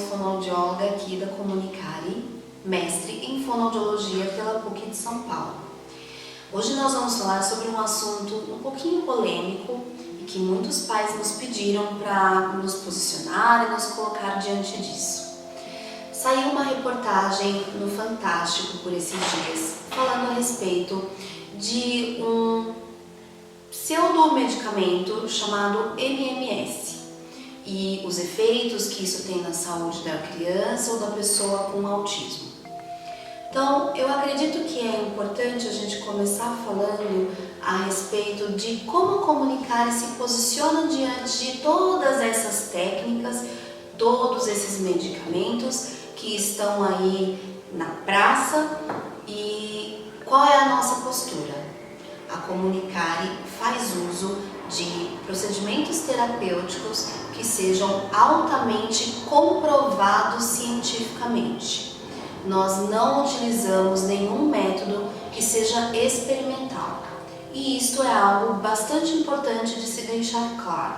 fonoaudióloga aqui da Comunicare, mestre em fonoaudiologia pela PUC de São Paulo. Hoje nós vamos falar sobre um assunto um pouquinho polêmico e que muitos pais nos pediram para nos posicionar e nos colocar diante disso. Saiu uma reportagem no Fantástico por esses dias falando a respeito de um pseudomedicamento chamado MMS e os efeitos que isso tem na saúde da criança ou da pessoa com autismo. Então, eu acredito que é importante a gente começar falando a respeito de como a Comunicare se posiciona diante de todas essas técnicas, todos esses medicamentos que estão aí na praça e qual é a nossa postura. A Comunicare faz uso de procedimentos terapêuticos que sejam altamente comprovados cientificamente. Nós não utilizamos nenhum método que seja experimental. E isto é algo bastante importante de se deixar claro.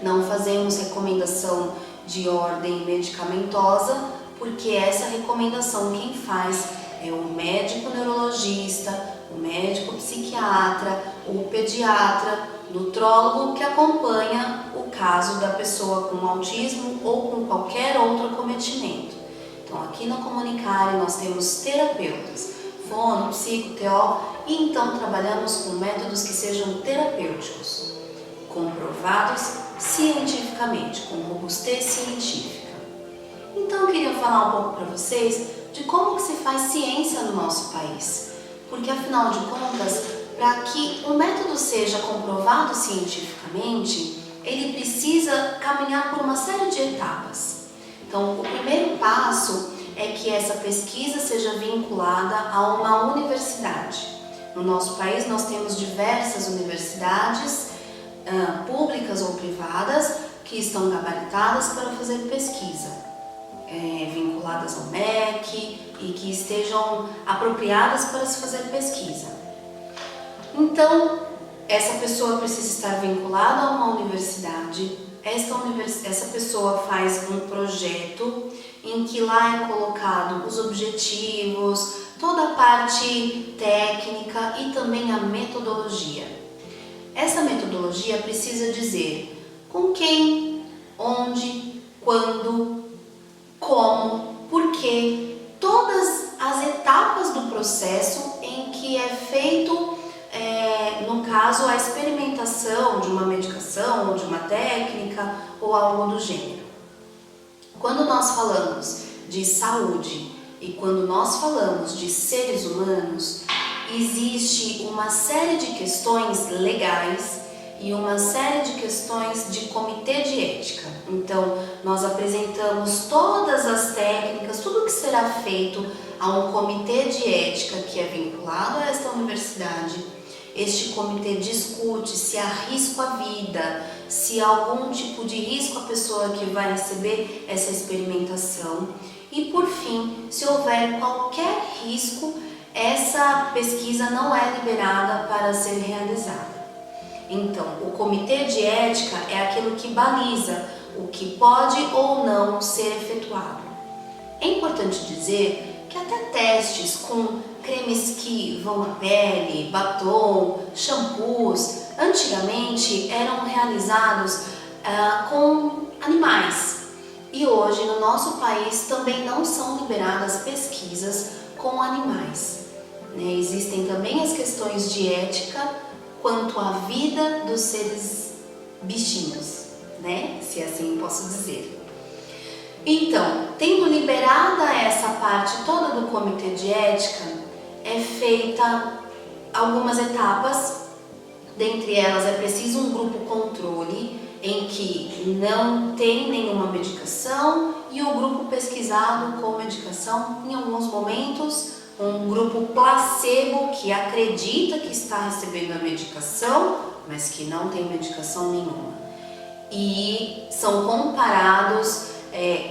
Não fazemos recomendação de ordem medicamentosa, porque essa recomendação quem faz é o médico neurologista, o médico psiquiatra, o pediatra, nutrólogo que acompanha o caso da pessoa com autismo ou com qualquer outro acometimento. Então aqui na Comunicare nós temos terapeutas, fono, psico, TO, e então trabalhamos com métodos que sejam terapêuticos, comprovados cientificamente, com robustez científica. Então eu queria falar um pouco para vocês de como que se faz ciência no nosso país, porque afinal de contas, para que um método seja comprovado cientificamente, ele precisa caminhar por uma série de etapas. Então, o primeiro passo é que essa pesquisa seja vinculada a uma universidade. No nosso país, nós temos diversas universidades públicas ou privadas que estão gabaritadas para fazer pesquisa, vinculadas ao MEC e que estejam apropriadas para se fazer pesquisa. Então, essa pessoa precisa estar vinculada a uma universidade. Essa pessoa faz um projeto em que lá é colocado os objetivos, toda a parte técnica e também a metodologia. Essa metodologia precisa dizer com quem, onde, quando, como, porquê, todas as etapas do processo em que é feito, no caso, a experimentação de uma medicação ou de uma técnica ou algo do gênero. Quando nós falamos de saúde e quando nós falamos de seres humanos, existe uma série de questões legais e uma série de questões de comitê de ética. Então, nós apresentamos todas as técnicas, tudo que será feito a um comitê de ética que é vinculado a esta universidade. Este comitê discute se há risco à vida, se há algum tipo de risco à pessoa que vai receber essa experimentação e, por fim, se houver qualquer risco, essa pesquisa não é liberada para ser realizada. Então, o comitê de ética é aquilo que baliza o que pode ou não ser efetuado. É importante dizer que até testes com cremes que vão à pele, batom, shampoos, antigamente eram realizados com animais. E hoje no nosso país também não são liberadas pesquisas com animais. Existem também as questões de ética quanto à vida dos seres bichinhos, se assim posso dizer. Então, tendo liberada essa parte toda do comitê de ética, é feita algumas etapas, dentre elas é preciso um grupo controle em que não tem nenhuma medicação e o grupo pesquisado com medicação, em alguns momentos, um grupo placebo que acredita que está recebendo a medicação, mas que não tem medicação nenhuma. E são comparados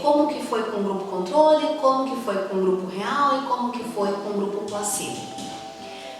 como que foi com o grupo controle, como que foi com o grupo real e como que foi com o grupo placebo.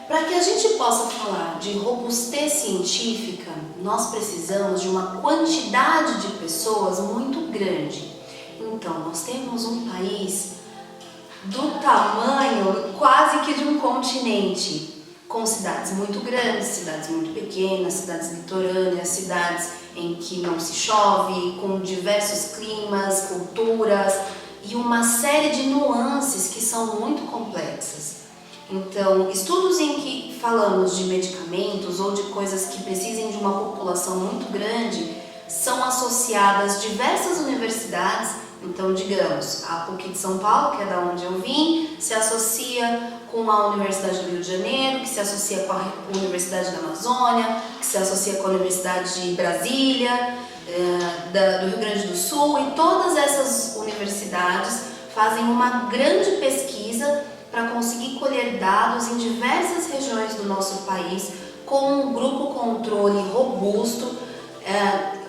Para que a gente possa falar de robustez científica, nós precisamos de uma quantidade de pessoas muito grande. Então, nós temos um país do tamanho quase que de um continente, com cidades muito grandes, cidades muito pequenas, cidades litorâneas, cidades em que não se chove, com diversos climas, culturas e uma série de nuances que são muito complexas. Então, estudos em que falamos de medicamentos ou de coisas que precisem de uma população muito grande são associadas diversas universidades. Então, digamos, a PUC de São Paulo, que é da onde eu vim, se associa com a Universidade do Rio de Janeiro, que se associa com a Universidade da Amazônia, que se associa com a Universidade de Brasília, do Rio Grande do Sul, e todas essas universidades fazem uma grande pesquisa para conseguir colher dados em diversas regiões do nosso país com um grupo controle robusto,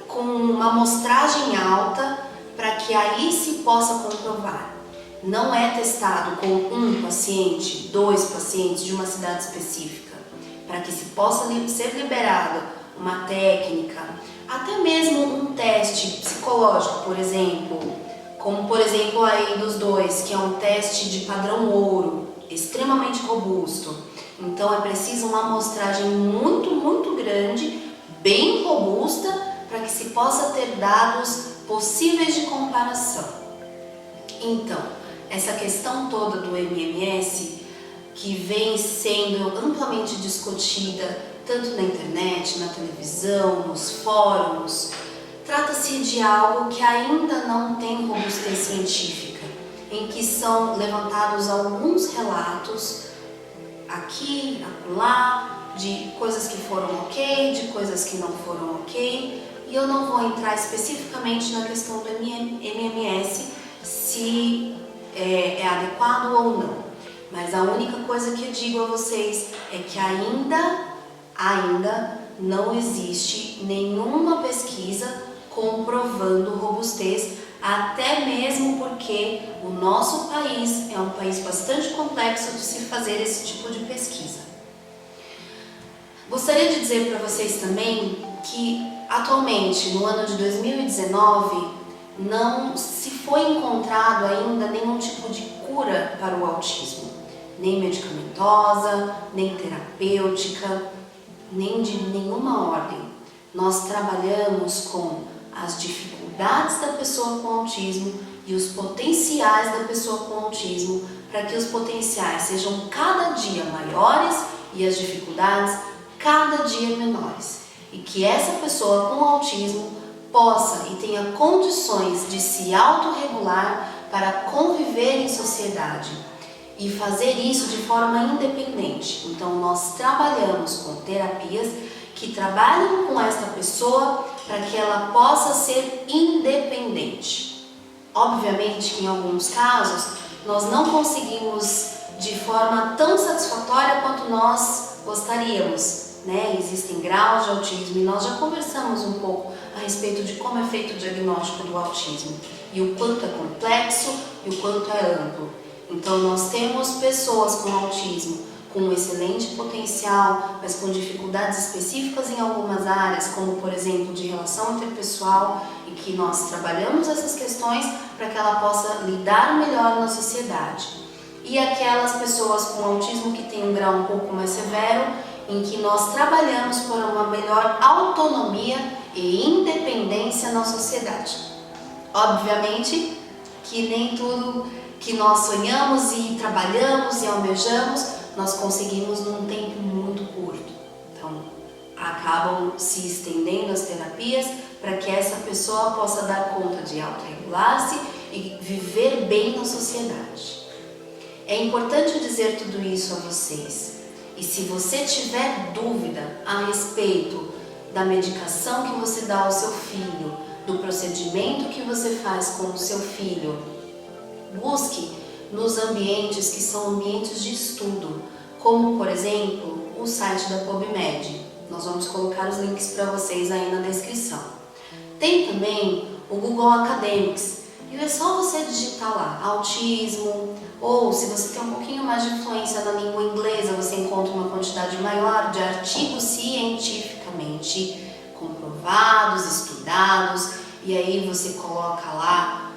com uma amostragem alta, para que aí se possa comprovar. Não é testado com um paciente, 2 pacientes de uma cidade específica, para que se possa ser liberado uma técnica, até mesmo um teste psicológico, por exemplo, como por exemplo aí dos 2, que é um teste de padrão ouro, extremamente robusto. Então é preciso uma amostragem muito grande, bem robusta, para que se possa ter dados possíveis de comparação. Então, essa questão toda do MMS, que vem sendo amplamente discutida tanto na internet, na televisão, nos fóruns, trata-se de algo que ainda não tem robustez científica, em que são levantados alguns relatos aqui, acolá, de coisas que foram ok, de coisas que não foram ok, e eu não vou entrar especificamente na questão do MMS, se é adequado ou não. Mas a única coisa que eu digo a vocês é que ainda não existe nenhuma pesquisa comprovando robustez, até mesmo porque o nosso país é um país bastante complexo de se fazer esse tipo de pesquisa. Gostaria de dizer para vocês também que atualmente, no ano de 2019, não se foi encontrado ainda nenhum tipo de cura para o autismo, nem medicamentosa, nem terapêutica, nem de nenhuma ordem. Nós trabalhamos com as dificuldades da pessoa com autismo e os potenciais da pessoa com autismo, para que os potenciais sejam cada dia maiores e as dificuldades cada dia menores, e que essa pessoa com autismo possa e tenha condições de se autorregular para conviver em sociedade e fazer isso de forma independente. Então nós trabalhamos com terapias que trabalham com esta pessoa para que ela possa ser independente. Obviamente que em alguns casos nós não conseguimos de forma tão satisfatória quanto nós gostaríamos, né? Existem graus de autismo e nós já conversamos um pouco a respeito de como é feito o diagnóstico do autismo e o quanto é complexo e o quanto é amplo. Então nós temos pessoas com autismo com um excelente potencial, mas com dificuldades específicas em algumas áreas, como por exemplo de relação interpessoal, e que nós trabalhamos essas questões para que ela possa lidar melhor na sociedade. E aquelas pessoas com autismo que têm um grau um pouco mais severo, em que nós trabalhamos por uma melhor autonomia e independência na sociedade. Obviamente que nem tudo que nós sonhamos e trabalhamos e almejamos nós conseguimos num tempo muito curto. Então, acabam se estendendo as terapias para que essa pessoa possa dar conta de autorregular-se e viver bem na sociedade. É importante dizer tudo isso a vocês. E se você tiver dúvida a respeito da medicação que você dá ao seu filho, do procedimento que você faz com o seu filho, busque nos ambientes que são ambientes de estudo, como por exemplo o site da PubMed. Nós vamos colocar os links para vocês aí na descrição. Tem também o Google Academics, e é só você digitar lá autismo, ou se você tem um pouquinho mais de influência na língua inglesa, você encontra uma quantidade maior de artigos cientificamente comprovados, estudados, e aí você coloca lá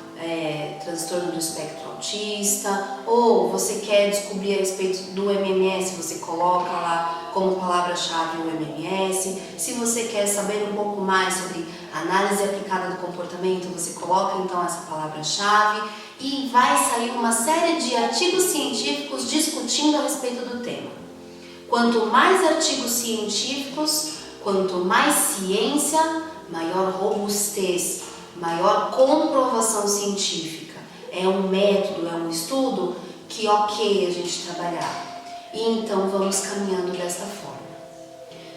transtorno do espectro autista, ou você quer descobrir a respeito do MMS, você coloca lá como palavra-chave o MMS. Se você quer saber um pouco mais sobre análise aplicada do comportamento, você coloca então essa palavra-chave e vai sair uma série de artigos científicos discutindo a respeito do tema. Quanto mais artigos científicos, quanto mais ciência, maior robustez, maior comprovação científica. É um método, é um estudo que ok a gente trabalhar. E então vamos caminhando dessa forma.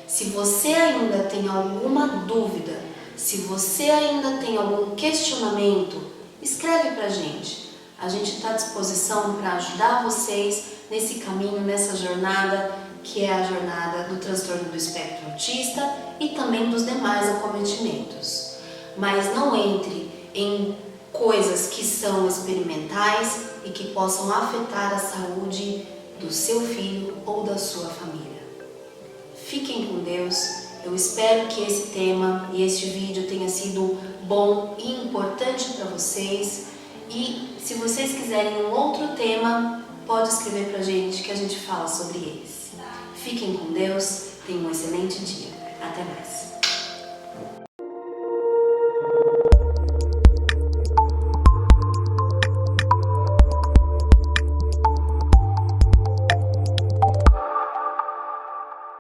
Se você ainda tem alguma dúvida, se você ainda tem algum questionamento, escreve pra gente. A gente está à disposição para ajudar vocês nesse caminho, nessa jornada, que é a jornada do transtorno do espectro autista e também dos demais acometimentos. Mas não entre em coisas que são experimentais e que possam afetar a saúde do seu filho ou da sua família. Fiquem com Deus. Eu espero que esse tema e este vídeo tenha sido bom e importante para vocês. E se vocês quiserem um outro tema, pode escrever pra gente que a gente fala sobre eles. Fiquem com Deus, tenham um excelente dia. Até mais.